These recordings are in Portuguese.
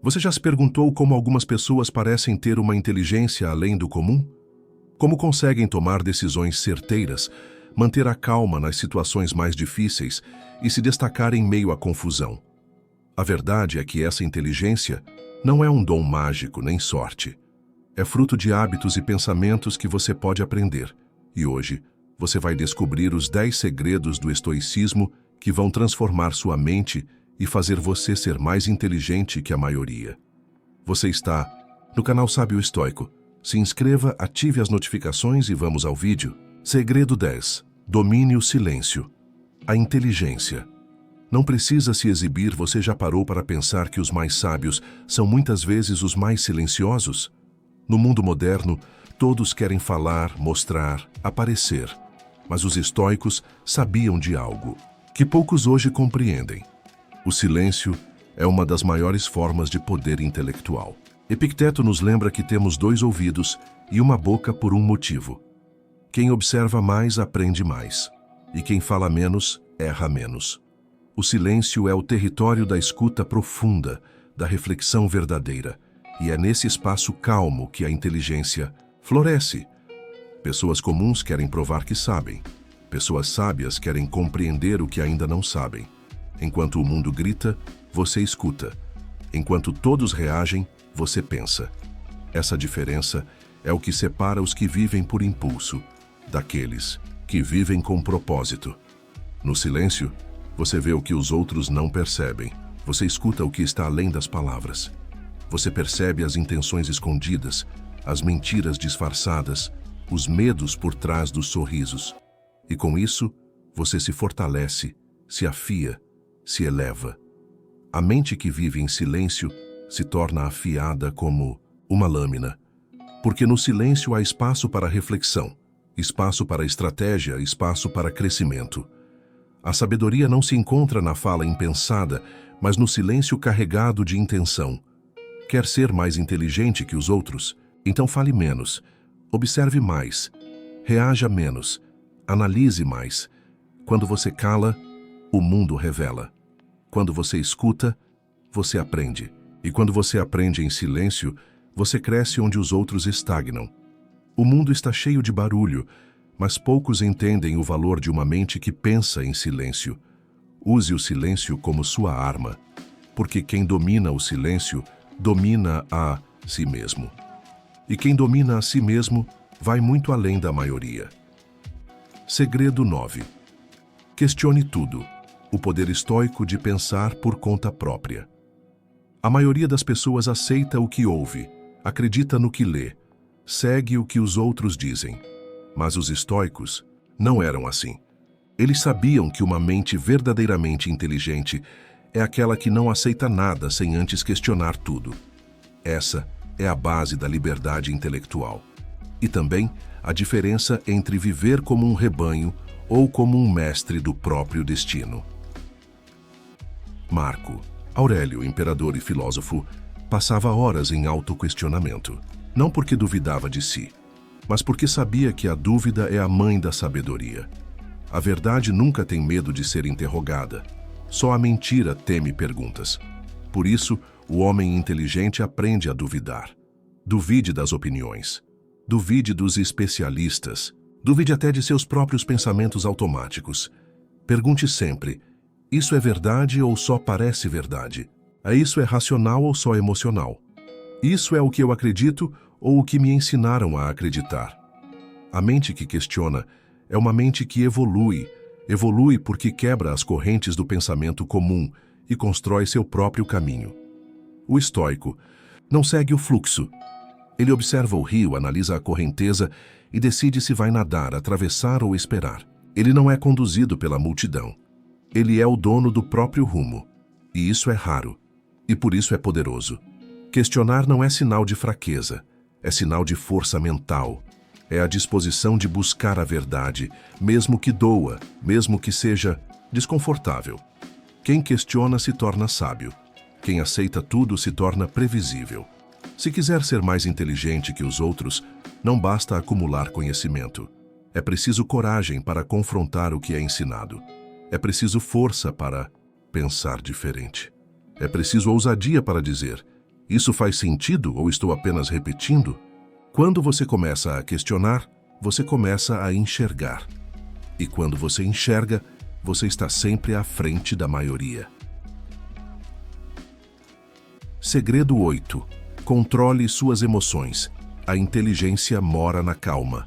Você já se perguntou como algumas pessoas parecem ter uma inteligência além do comum? Como conseguem tomar decisões certeiras, manter a calma nas situações mais difíceis e se destacar em meio à confusão? A verdade é que essa inteligência não é um dom mágico nem sorte. É fruto de hábitos e pensamentos que você pode aprender. E hoje, você vai descobrir os 10 segredos do estoicismo que vão transformar sua mente e fazer você ser mais inteligente que a maioria. Você está no canal Sábio Estoico. Se inscreva, ative as notificações e vamos ao vídeo. Segredo 10. Domine o silêncio. A inteligência. Não precisa se exibir, você já parou para pensar que os mais sábios são muitas vezes os mais silenciosos? No mundo moderno, todos querem falar, mostrar, aparecer. Mas os estoicos sabiam de algo que poucos hoje compreendem. O silêncio é uma das maiores formas de poder intelectual. Epicteto nos lembra que temos 2 ouvidos e uma boca por um motivo. Quem observa mais aprende mais, e quem fala menos erra menos. O silêncio é o território da escuta profunda, da reflexão verdadeira, e é nesse espaço calmo que a inteligência floresce. Pessoas comuns querem provar que sabem. Pessoas sábias querem compreender o que ainda não sabem. Enquanto o mundo grita, você escuta. Enquanto todos reagem, você pensa. Essa diferença é o que separa os que vivem por impulso daqueles que vivem com propósito. No silêncio, você vê o que os outros não percebem. Você escuta o que está além das palavras. Você percebe as intenções escondidas, as mentiras disfarçadas, os medos por trás dos sorrisos. E com isso, você se fortalece, se afia, se eleva. A mente que vive em silêncio se torna afiada como uma lâmina, porque no silêncio há espaço para reflexão, espaço para estratégia, espaço para crescimento. A sabedoria não se encontra na fala impensada, mas no silêncio carregado de intenção. Quer ser mais inteligente que os outros? Então fale menos, observe mais, reaja menos, analise mais. Quando você cala, o mundo revela. Quando você escuta, você aprende. E quando você aprende em silêncio, você cresce onde os outros estagnam. O mundo está cheio de barulho, mas poucos entendem o valor de uma mente que pensa em silêncio. Use o silêncio como sua arma, porque quem domina o silêncio, domina a si mesmo. E quem domina a si mesmo, vai muito além da maioria. Segredo 9. Questione tudo. O poder estoico de pensar por conta própria. A maioria das pessoas aceita o que ouve, acredita no que lê, segue o que os outros dizem. Mas os estoicos não eram assim. Eles sabiam que uma mente verdadeiramente inteligente é aquela que não aceita nada sem antes questionar tudo. Essa é a base da liberdade intelectual. E também a diferença entre viver como um rebanho ou como um mestre do próprio destino. Marco Aurélio, imperador e filósofo, passava horas em autoquestionamento, não porque duvidava de si, mas porque sabia que a dúvida é a mãe da sabedoria. A verdade nunca tem medo de ser interrogada, só a mentira teme perguntas. Por isso, o homem inteligente aprende a duvidar. Duvide das opiniões, duvide dos especialistas, duvide até de seus próprios pensamentos automáticos. Pergunte sempre: isso é verdade ou só parece verdade? Isso é racional ou só emocional? Isso é o que eu acredito ou o que me ensinaram a acreditar? A mente que questiona é uma mente que evolui porque quebra as correntes do pensamento comum e constrói seu próprio caminho. O estoico não segue o fluxo. Ele observa o rio, analisa a correnteza e decide se vai nadar, atravessar ou esperar. Ele não é conduzido pela multidão. Ele é o dono do próprio rumo. E isso é raro. E por isso é poderoso. Questionar não é sinal de fraqueza. É sinal de força mental. É a disposição de buscar a verdade, mesmo que doa, mesmo que seja desconfortável. Quem questiona se torna sábio. Quem aceita tudo se torna previsível. Se quiser ser mais inteligente que os outros, não basta acumular conhecimento. É preciso coragem para confrontar o que é ensinado. É preciso força para pensar diferente. É preciso ousadia para dizer: Isso faz sentido ou estou apenas repetindo? Quando você começa a questionar, você começa a enxergar. E quando você enxerga, você está sempre à frente da maioria. Segredo 8. Controle suas emoções. A inteligência mora na calma.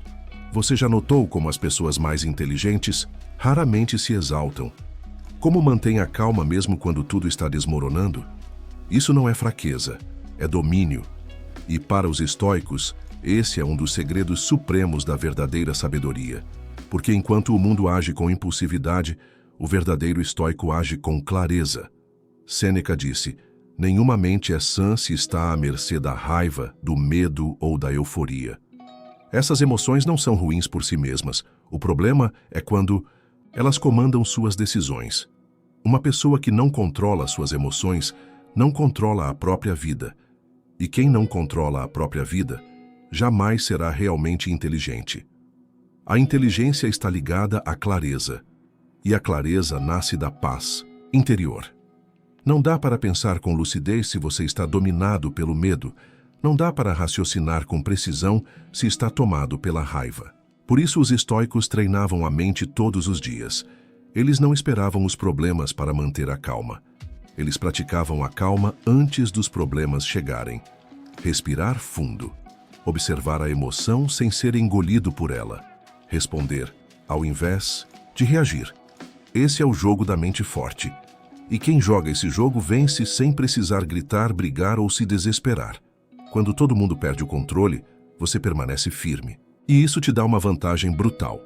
Você já notou como as pessoas mais inteligentes raramente se exaltam? Como mantém a calma mesmo quando tudo está desmoronando? Isso não é fraqueza, é domínio. E para os estoicos, esse é um dos segredos supremos da verdadeira sabedoria. Porque enquanto o mundo age com impulsividade, o verdadeiro estoico age com clareza. Sêneca disse: nenhuma mente é sã se está à mercê da raiva, do medo ou da euforia. Essas emoções não são ruins por si mesmas. O problema é quando elas comandam suas decisões. Uma pessoa que não controla suas emoções não controla a própria vida. E quem não controla a própria vida jamais será realmente inteligente. A inteligência está ligada à clareza. E a clareza nasce da paz interior. Não dá para pensar com lucidez se você está dominado pelo medo. Não dá para raciocinar com precisão se está tomado pela raiva. Por isso os estoicos treinavam a mente todos os dias. Eles não esperavam os problemas para manter a calma. Eles praticavam a calma antes dos problemas chegarem. Respirar fundo. Observar a emoção sem ser engolido por ela. Responder, ao invés de reagir. Esse é o jogo da mente forte. E quem joga esse jogo vence sem precisar gritar, brigar ou se desesperar. Quando todo mundo perde o controle, você permanece firme. E isso te dá uma vantagem brutal.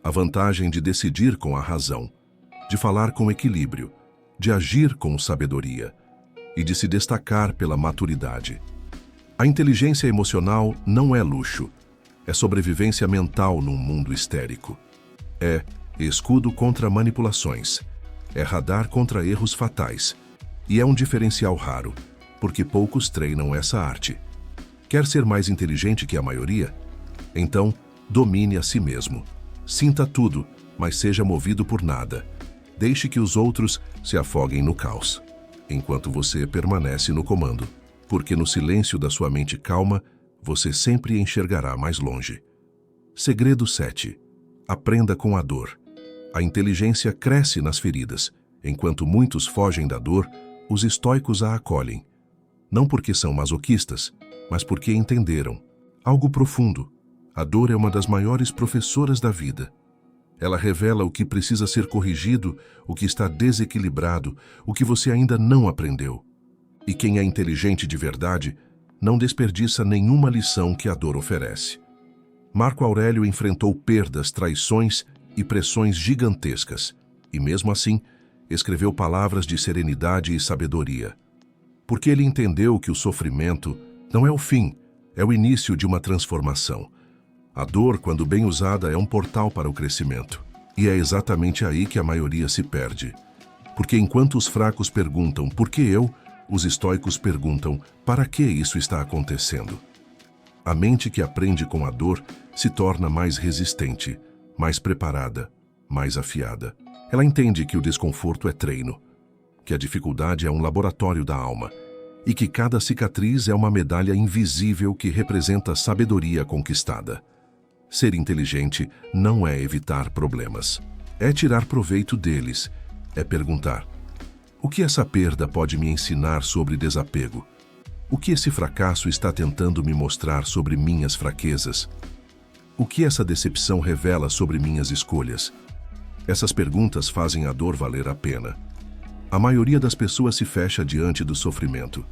A vantagem de decidir com a razão, de falar com equilíbrio, de agir com sabedoria e de se destacar pela maturidade. A inteligência emocional não é luxo, é sobrevivência mental num mundo histérico. É escudo contra manipulações, é radar contra erros fatais e é um diferencial raro, porque poucos treinam essa arte. Quer ser mais inteligente que a maioria? Então, domine a si mesmo. Sinta tudo, mas seja movido por nada. Deixe que os outros se afoguem no caos, enquanto você permanece no comando, porque no silêncio da sua mente calma, você sempre enxergará mais longe. Segredo 7. Aprenda com a dor. A inteligência cresce nas feridas. Enquanto muitos fogem da dor, os estoicos a acolhem. Não porque são masoquistas, mas porque entenderam algo profundo. A dor é uma das maiores professoras da vida. Ela revela o que precisa ser corrigido, o que está desequilibrado, o que você ainda não aprendeu. E quem é inteligente de verdade não desperdiça nenhuma lição que a dor oferece. Marco Aurélio enfrentou perdas, traições e pressões gigantescas, e mesmo assim, escreveu palavras de serenidade e sabedoria. Porque ele entendeu que o sofrimento não é o fim, é o início de uma transformação. A dor, quando bem usada, é um portal para o crescimento. E é exatamente aí que a maioria se perde. Porque enquanto os fracos perguntam por que eu, os estoicos perguntam para que isso está acontecendo. A mente que aprende com a dor se torna mais resistente, mais preparada, mais afiada. Ela entende que o desconforto é treino, que a dificuldade é um laboratório da alma e que cada cicatriz é uma medalha invisível que representa a sabedoria conquistada. Ser inteligente não é evitar problemas, é tirar proveito deles, é perguntar: o que essa perda pode me ensinar sobre desapego? O que esse fracasso está tentando me mostrar sobre minhas fraquezas? O que essa decepção revela sobre minhas escolhas? Essas perguntas fazem a dor valer a pena. A maioria das pessoas se fecha diante do sofrimento.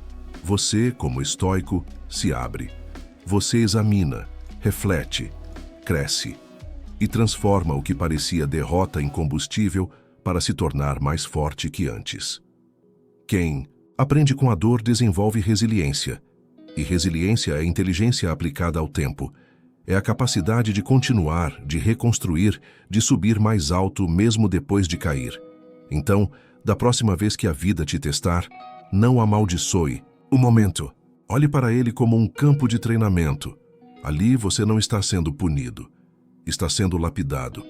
Você, como estoico, se abre. Você examina, reflete, cresce e transforma o que parecia derrota em combustível para se tornar mais forte que antes. Quem aprende com a dor desenvolve resiliência. E resiliência é inteligência aplicada ao tempo. É a capacidade de continuar, de reconstruir, de subir mais alto mesmo depois de cair. Então, da próxima vez que a vida te testar, não amaldiçoe o momento. Olhe para ele como um campo de treinamento. Ali você não está sendo punido, está sendo lapidado.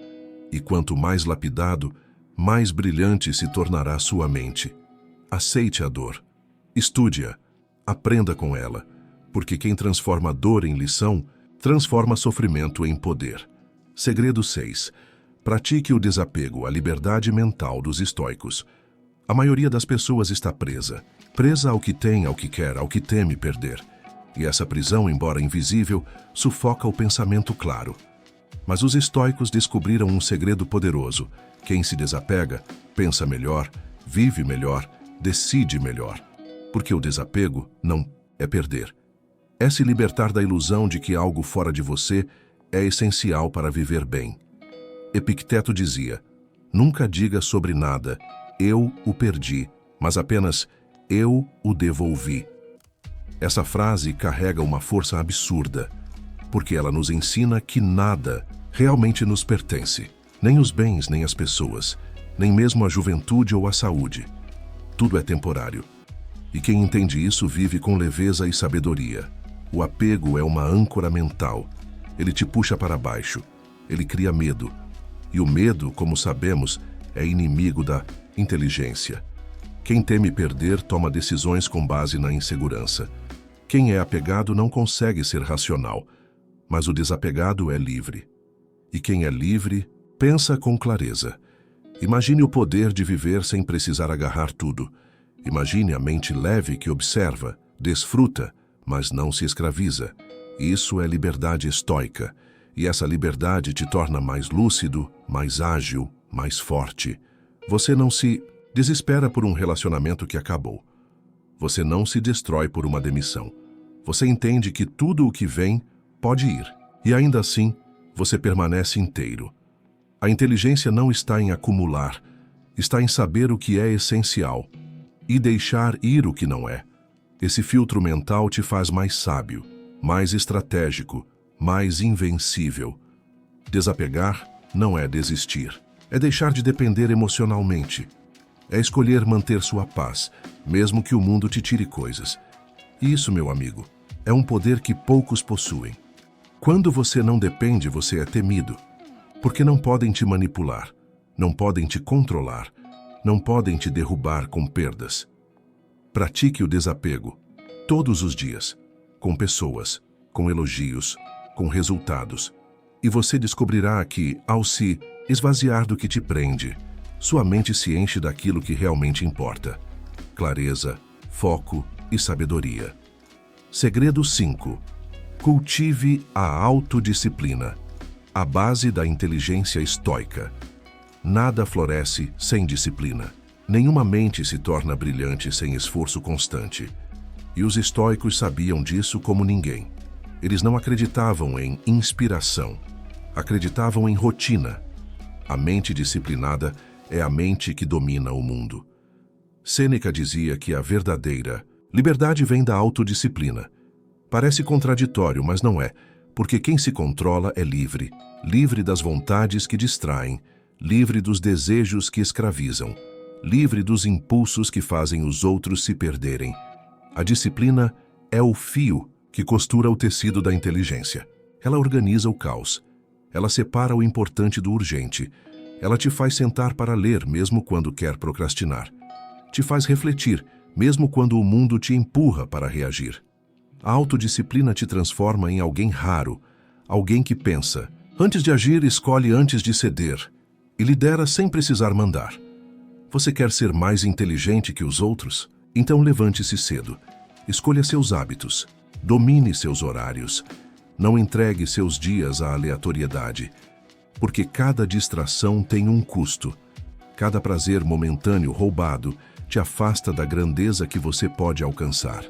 E quanto mais lapidado, mais brilhante se tornará sua mente. Aceite a dor, estude-a, aprenda com ela, porque quem transforma dor em lição, transforma sofrimento em poder. Segredo 6. Pratique o desapego, a liberdade mental dos estoicos. A maioria das pessoas está presa ao que tem, ao que quer, ao que teme perder. E essa prisão, embora invisível, sufoca o pensamento claro. Mas os estoicos descobriram um segredo poderoso. Quem se desapega, pensa melhor, vive melhor, decide melhor. Porque o desapego não é perder. É se libertar da ilusão de que algo fora de você é essencial para viver bem. Epicteto dizia: nunca diga sobre nada, eu o perdi, mas apenas eu o devolvi. Essa frase carrega uma força absurda, porque ela nos ensina que nada realmente nos pertence, nem os bens, nem as pessoas, nem mesmo a juventude ou a saúde. Tudo é temporário. E quem entende isso vive com leveza e sabedoria. O apego é uma âncora mental. Ele te puxa para baixo. Ele cria medo. E o medo, como sabemos, é inimigo da inteligência. Quem teme perder toma decisões com base na insegurança. Quem é apegado não consegue ser racional, mas o desapegado é livre. E quem é livre, pensa com clareza. Imagine o poder de viver sem precisar agarrar tudo. Imagine a mente leve que observa, desfruta, mas não se escraviza. Isso é liberdade estoica. E essa liberdade te torna mais lúcido, mais ágil, mais forte. Você não se desespera por um relacionamento que acabou. Você não se destrói por uma demissão. Você entende que tudo o que vem pode ir. E ainda assim, você permanece inteiro. A inteligência não está em acumular, está em saber o que é essencial e deixar ir o que não é. Esse filtro mental te faz mais sábio, mais estratégico, mais invencível. Desapegar não é desistir, é deixar de depender emocionalmente. É escolher manter sua paz, mesmo que o mundo te tire coisas. Isso, meu amigo, é um poder que poucos possuem. Quando você não depende, você é temido, porque não podem te manipular, não podem te controlar, não podem te derrubar com perdas. Pratique o desapego, todos os dias, com pessoas, com elogios, com resultados. E você descobrirá que, ao se esvaziar do que te prende, sua mente se enche daquilo que realmente importa. Clareza, foco e sabedoria. Segredo 5. Cultive a autodisciplina, a base da inteligência estoica. Nada floresce sem disciplina. Nenhuma mente se torna brilhante sem esforço constante. E os estoicos sabiam disso como ninguém. Eles não acreditavam em inspiração, acreditavam em rotina. A mente disciplinada é a mente que domina o mundo. Sêneca dizia que a verdadeira liberdade vem da autodisciplina. Parece contraditório, mas não é, porque quem se controla é livre, livre das vontades que distraem, livre dos desejos que escravizam, livre dos impulsos que fazem os outros se perderem. A disciplina é o fio que costura o tecido da inteligência. Ela organiza o caos. Ela separa o importante do urgente. Ela te faz sentar para ler, mesmo quando quer procrastinar. Te faz refletir, mesmo quando o mundo te empurra para reagir. A autodisciplina te transforma em alguém raro, alguém que pensa. Antes de agir, escolhe antes de ceder. E lidera sem precisar mandar. Você quer ser mais inteligente que os outros? Então levante-se cedo. Escolha seus hábitos. Domine seus horários. Não entregue seus dias à aleatoriedade. Porque cada distração tem um custo. Cada prazer momentâneo roubado te afasta da grandeza que você pode alcançar.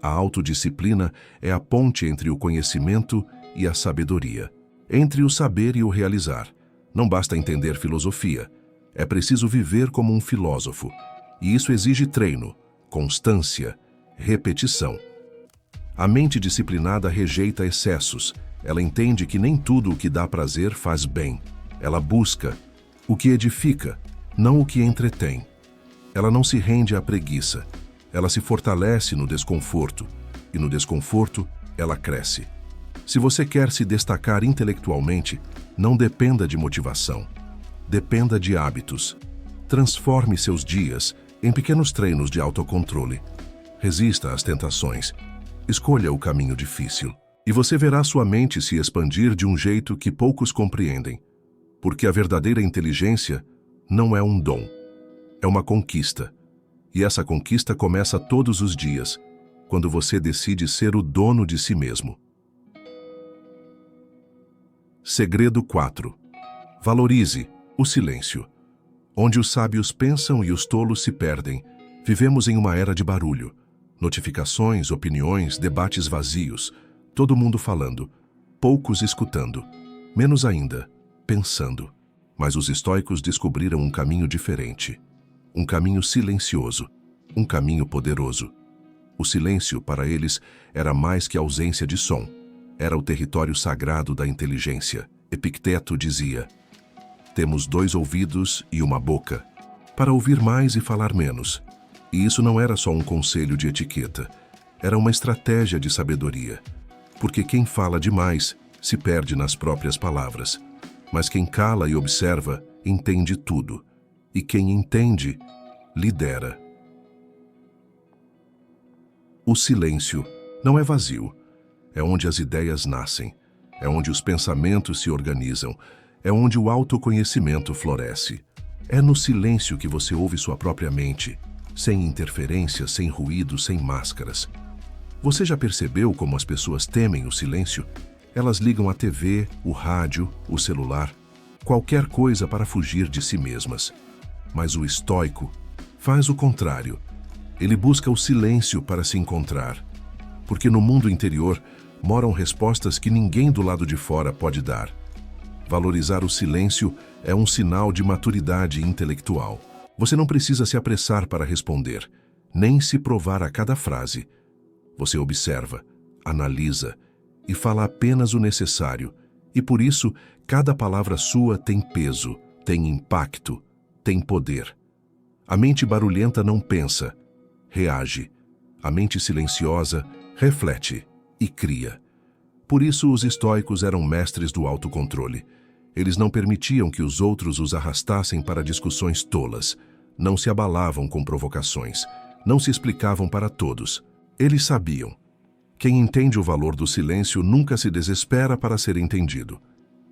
A autodisciplina é a ponte entre o conhecimento e a sabedoria. Entre o saber e o realizar. Não basta entender filosofia. É preciso viver como um filósofo. E isso exige treino, constância, repetição. A mente disciplinada rejeita excessos. Ela entende que nem tudo o que dá prazer faz bem. Ela busca o que edifica, não o que entretém. Ela não se rende à preguiça. Ela se fortalece no desconforto. E no desconforto, ela cresce. Se você quer se destacar intelectualmente, não dependa de motivação. Dependa de hábitos. Transforme seus dias em pequenos treinos de autocontrole. Resista às tentações. Escolha o caminho difícil. E você verá sua mente se expandir de um jeito que poucos compreendem. Porque a verdadeira inteligência não é um dom. É uma conquista. E essa conquista começa todos os dias, quando você decide ser o dono de si mesmo. Segredo 4. Valorize o silêncio. Onde os sábios pensam e os tolos se perdem, vivemos em uma era de barulho. Notificações, opiniões, debates vazios. Todo mundo falando, poucos escutando. Menos ainda, pensando. Mas os estoicos descobriram um caminho diferente. Um caminho silencioso. Um caminho poderoso. O silêncio, para eles, era mais que ausência de som. Era o território sagrado da inteligência. Epicteto dizia: temos 2 ouvidos e uma boca, para ouvir mais e falar menos. E isso não era só um conselho de etiqueta, era uma estratégia de sabedoria. Porque quem fala demais se perde nas próprias palavras. Mas quem cala e observa, entende tudo. E quem entende, lidera. O silêncio não é vazio. É onde as ideias nascem. É onde os pensamentos se organizam. É onde o autoconhecimento floresce. É no silêncio que você ouve sua própria mente, sem interferências, sem ruído, sem máscaras. Você já percebeu como as pessoas temem o silêncio? Elas ligam a TV, o rádio, o celular, qualquer coisa para fugir de si mesmas. Mas o estoico faz o contrário. Ele busca o silêncio para se encontrar. Porque no mundo interior moram respostas que ninguém do lado de fora pode dar. Valorizar o silêncio é um sinal de maturidade intelectual. Você não precisa se apressar para responder, nem se provar a cada frase. Você observa, analisa e fala apenas o necessário. E por isso, cada palavra sua tem peso, tem impacto, tem poder. A mente barulhenta não pensa, reage. A mente silenciosa reflete e cria. Por isso, os estoicos eram mestres do autocontrole. Eles não permitiam que os outros os arrastassem para discussões tolas. Não se abalavam com provocações. Não se explicavam para todos. Eles sabiam. Quem entende o valor do silêncio nunca se desespera para ser entendido.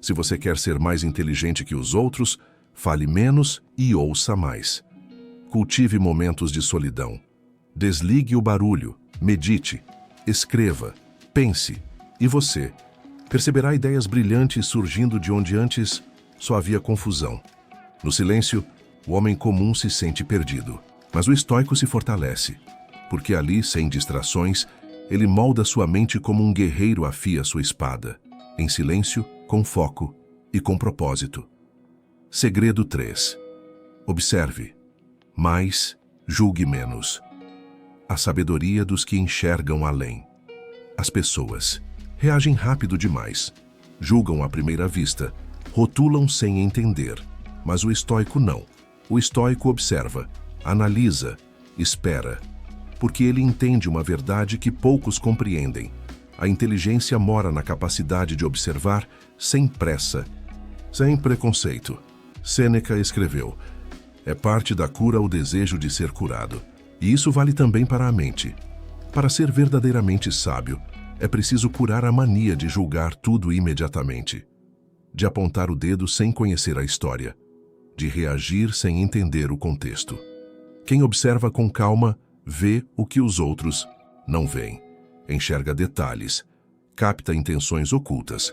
Se você quer ser mais inteligente que os outros, fale menos e ouça mais. Cultive momentos de solidão. Desligue o barulho, medite, escreva, pense. E você perceberá ideias brilhantes surgindo de onde antes só havia confusão. No silêncio, o homem comum se sente perdido. Mas o estoico se fortalece, porque ali, sem distrações, ele molda sua mente como um guerreiro afia sua espada, em silêncio, com foco e com propósito. Segredo 3. Observe. Mais, julgue menos. A sabedoria dos que enxergam além. As pessoas reagem rápido demais, julgam à primeira vista, rotulam sem entender. Mas o estoico não. O estoico observa, analisa, espera, porque ele entende uma verdade que poucos compreendem. A inteligência mora na capacidade de observar sem pressa, sem preconceito. Sêneca escreveu: é parte da cura o desejo de ser curado. E isso vale também para a mente. Para ser verdadeiramente sábio, é preciso curar a mania de julgar tudo imediatamente, de apontar o dedo sem conhecer a história, de reagir sem entender o contexto. Quem observa com calma vê o que os outros não veem, enxerga detalhes, capta intenções ocultas,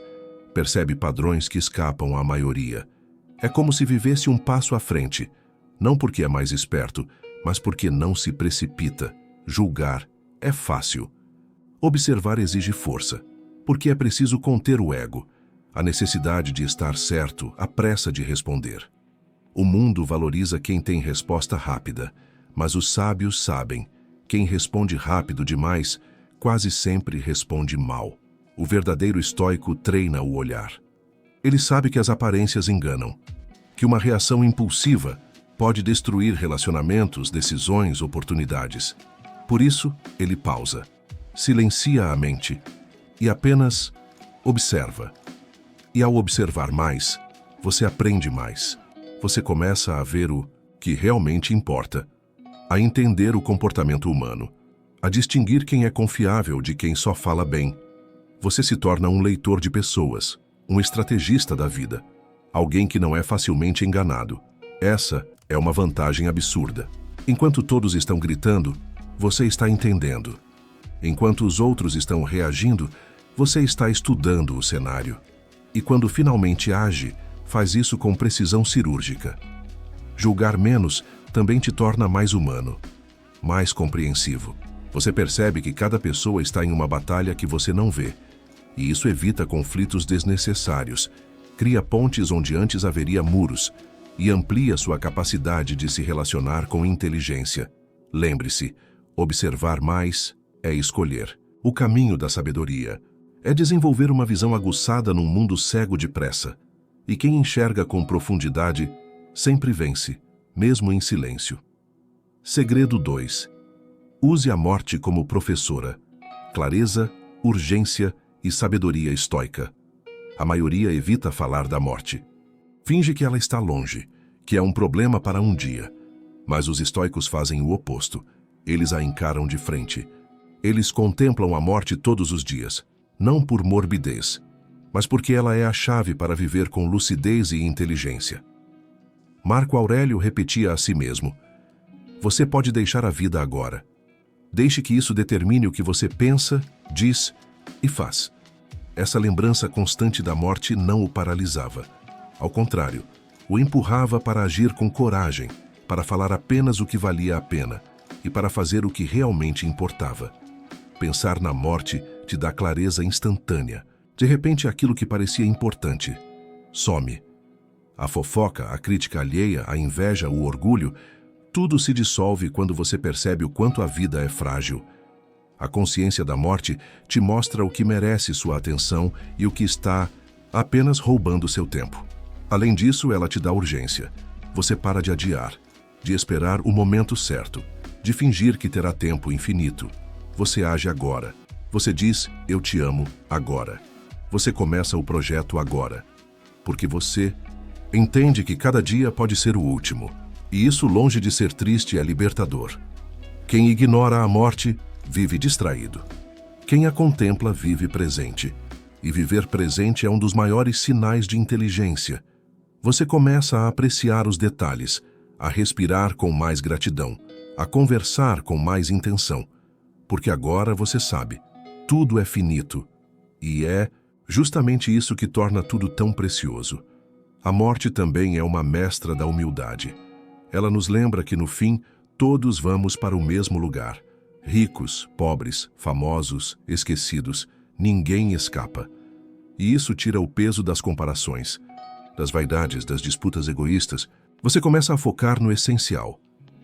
percebe padrões que escapam à maioria. É como se vivesse um passo à frente, não porque é mais esperto, mas porque não se precipita. Julgar é fácil. Observar exige força, porque é preciso conter o ego, a necessidade de estar certo, a pressa de responder. O mundo valoriza quem tem resposta rápida, mas os sábios sabem, quem responde rápido demais, quase sempre responde mal. O verdadeiro estoico treina o olhar. Ele sabe que as aparências enganam, que uma reação impulsiva pode destruir relacionamentos, decisões, oportunidades. Por isso, ele pausa, silencia a mente e apenas observa. E ao observar mais, você aprende mais. Você começa a ver o que realmente importa, a entender o comportamento humano, a distinguir quem é confiável de quem só fala bem. Você se torna um leitor de pessoas, um estrategista da vida, alguém que não é facilmente enganado. Essa é uma vantagem absurda. Enquanto todos estão gritando, você está entendendo. Enquanto os outros estão reagindo, você está estudando o cenário. E quando finalmente age, faz isso com precisão cirúrgica. Julgar menos também te torna mais humano, mais compreensivo. Você percebe que cada pessoa está em uma batalha que você não vê, e isso evita conflitos desnecessários, cria pontes onde antes haveria muros e amplia sua capacidade de se relacionar com inteligência. Lembre-se, observar mais é escolher. O caminho da sabedoria é desenvolver uma visão aguçada num mundo cego de pressa, e quem enxerga com profundidade sempre vence, mesmo em silêncio. Segredo 2. Use a morte como professora. Clareza, urgência e sabedoria estoica. A maioria evita falar da morte. Finge que ela está longe, que é um problema para um dia. Mas os estoicos fazem o oposto. Eles a encaram de frente. Eles contemplam a morte todos os dias, não por morbidez, mas porque ela é a chave para viver com lucidez e inteligência. Marco Aurélio repetia a si mesmo: você pode deixar a vida agora. Deixe que isso determine o que você pensa, diz e faz. Essa lembrança constante da morte não o paralisava. Ao contrário, o empurrava para agir com coragem, para falar apenas o que valia a pena e para fazer o que realmente importava. Pensar na morte te dá clareza instantânea. De repente, aquilo que parecia importante some. A fofoca, a crítica alheia, a inveja, o orgulho, tudo se dissolve quando você percebe o quanto a vida é frágil. A consciência da morte te mostra o que merece sua atenção e o que está apenas roubando seu tempo. Além disso, ela te dá urgência. Você para de adiar, de esperar o momento certo, de fingir que terá tempo infinito. Você age agora. Você diz, eu te amo, agora. Você começa o projeto agora. Porque você entende que cada dia pode ser o último. E isso, longe de ser triste, é libertador. Quem ignora a morte, vive distraído. Quem a contempla, vive presente. E viver presente é um dos maiores sinais de inteligência. Você começa a apreciar os detalhes, a respirar com mais gratidão, a conversar com mais intenção. Porque agora você sabe, tudo é finito. E é justamente isso que torna tudo tão precioso. A morte também é uma mestra da humildade. Ela nos lembra que, no fim, todos vamos para o mesmo lugar. Ricos, pobres, famosos, esquecidos, ninguém escapa. E isso tira o peso das comparações, das vaidades, das disputas egoístas. Você começa a focar no essencial,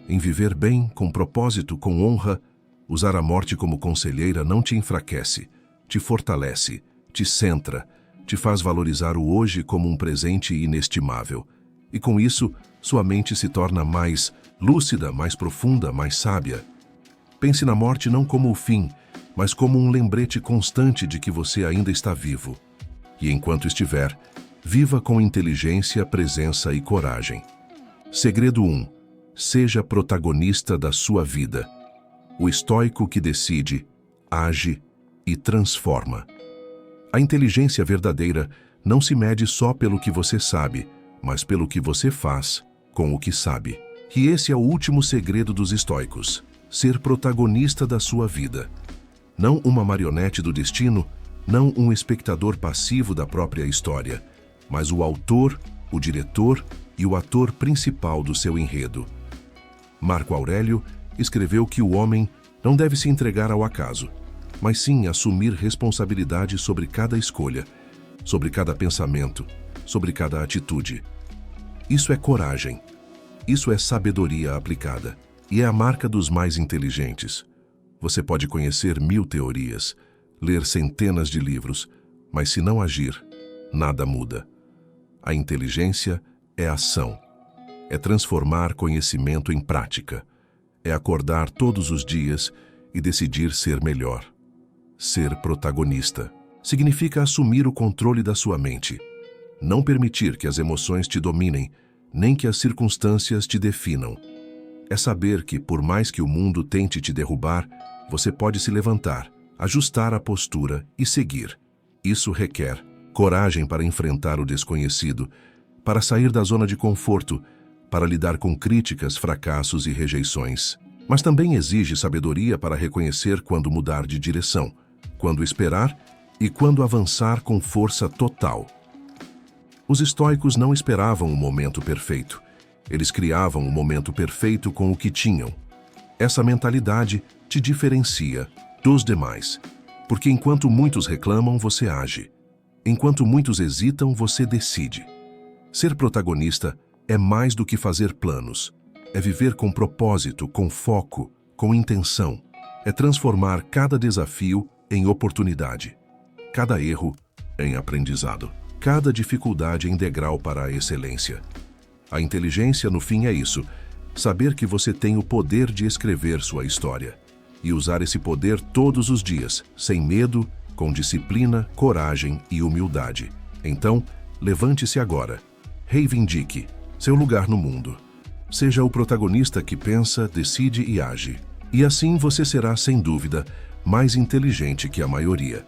em viver bem, com propósito, com honra. Usar a morte como conselheira não te enfraquece, te fortalece, te centra, te faz valorizar o hoje como um presente inestimável. E com isso, sua mente se torna mais lúcida, mais profunda, mais sábia. Pense na morte não como o fim, mas como um lembrete constante de que você ainda está vivo. E enquanto estiver, viva com inteligência, presença e coragem. Segredo 1. Seja protagonista da sua vida. O estoico que decide, age e transforma. A inteligência verdadeira não se mede só pelo que você sabe, mas pelo que você faz com o que sabe. E esse é o último segredo dos estoicos: ser protagonista da sua vida. Não uma marionete do destino, não um espectador passivo da própria história, mas o autor, o diretor e o ator principal do seu enredo. Marco Aurélio escreveu que o homem não deve se entregar ao acaso, mas sim assumir responsabilidade sobre cada escolha, sobre cada pensamento, sobre cada atitude. Isso é coragem. Isso é sabedoria aplicada. E é a marca dos mais inteligentes. Você pode conhecer 1000 teorias, ler centenas de livros, mas se não agir, nada muda. A inteligência é ação. É transformar conhecimento em prática. É acordar todos os dias e decidir ser melhor. Ser protagonista significa assumir o controle da sua mente. Não permitir que as emoções te dominem, nem que as circunstâncias te definam. É saber que, por mais que o mundo tente te derrubar, você pode se levantar, ajustar a postura e seguir. Isso requer coragem para enfrentar o desconhecido, para sair da zona de conforto, para lidar com críticas, fracassos e rejeições. Mas também exige sabedoria para reconhecer quando mudar de direção, quando esperar e quando avançar com força total. Os estoicos não esperavam o momento perfeito. Eles criavam o momento perfeito com o que tinham. Essa mentalidade te diferencia dos demais, porque enquanto muitos reclamam, você age. Enquanto muitos hesitam, você decide. Ser protagonista é mais do que fazer planos. É viver com propósito, com foco, com intenção. É transformar cada desafio em oportunidade, cada erro em aprendizado, cada dificuldade em degrau para a excelência. A inteligência, no fim, é isso: saber que você tem o poder de escrever sua história e usar esse poder todos os dias, sem medo, com disciplina, coragem e humildade. Então, levante-se agora. Reivindique seu lugar no mundo. Seja o protagonista que pensa, decide e age. E assim você será, sem dúvida, mais inteligente que a maioria.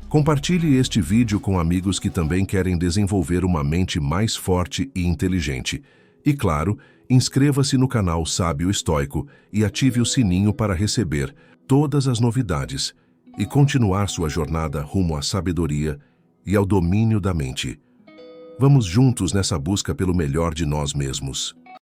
Compartilhe este vídeo com amigos que também querem desenvolver uma mente mais forte e inteligente. E, claro, inscreva-se no canal Sábio Estoico e ative o sininho para receber todas as novidades e continuar sua jornada rumo à sabedoria e ao domínio da mente. Vamos juntos nessa busca pelo melhor de nós mesmos.